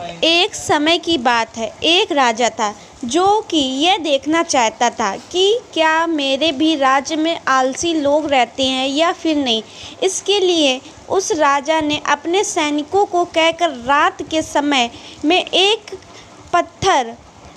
एक समय की बात है, एक राजा था जो कि यह देखना चाहता था कि क्या मेरे भी राज्य में आलसी लोग रहते हैं या फिर नहीं। इसके लिए उस राजा ने अपने सैनिकों को कहकर रात के समय में एक पत्थर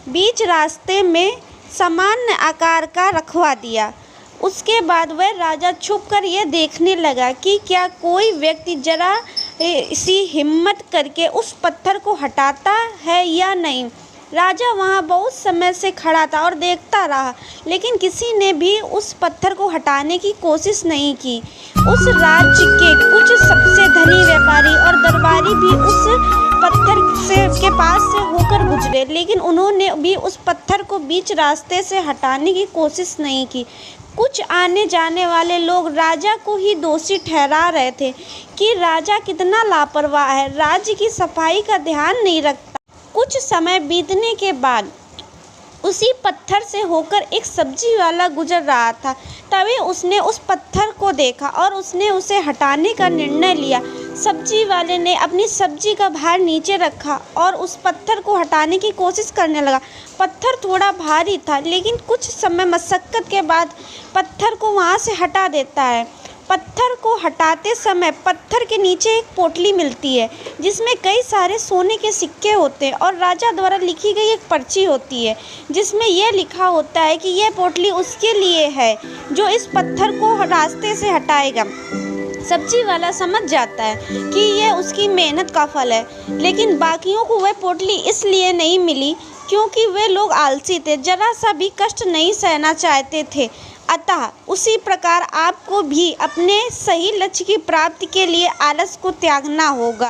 बीच रास्ते में सामान्य आकार का रखवा दिया। उसके बाद वह राजा छुपकर यह देखने लगा कि क्या कोई व्यक्ति जरा सी हिम्मत करके उस पत्थर को हटाता है या नहीं। राजा वहाँ बहुत समय से खड़ा था और देखता रहा, लेकिन किसी ने भी उस पत्थर को हटाने की कोशिश नहीं की। उस राज्य के कुछ सबसे धनी व्यापारी और दरबारी भी उस पत्थर के पास से होकर गुजरे, लेकिन उन्होंने भी उस पत्थर को बीच रास्ते से हटाने की कोशिश नहीं की। कुछ आने जाने वाले लोग राजा को ही दोषी ठहरा रहे थे कि राजा कितना लापरवाह है, राज्य की सफाई का ध्यान नहीं रखता। कुछ समय बीतने के बाद उसी पत्थर से होकर एक सब्जी वाला गुजर रहा था। तभी उसने उस पत्थर को देखा और उसने उसे हटाने का निर्णय लिया। सब्जी वाले ने अपनी सब्जी का भार नीचे रखा और उस पत्थर को हटाने की कोशिश करने लगा। पत्थर थोड़ा भारी था, लेकिन कुछ समय मशक्कत के बाद पत्थर को वहाँ से हटा देता है। पत्थर को हटाते समय पत्थर के नीचे एक पोटली मिलती है जिसमें कई सारे सोने के सिक्के होते हैं और राजा द्वारा लिखी गई एक पर्ची होती है जिसमें यह लिखा होता है कि यह पोटली उसके लिए है जो इस पत्थर को रास्ते से हटाएगा। सब्जी वाला समझ जाता है कि यह उसकी मेहनत का फल है, लेकिन बाकियों को वह पोटली इसलिए नहीं मिली क्योंकि वे लोग आलसी थे, जरा सा भी कष्ट नहीं सहना चाहते थे। अतः उसी प्रकार आपको भी अपने सही लक्ष्य की प्राप्ति के लिए आलस को त्यागना होगा।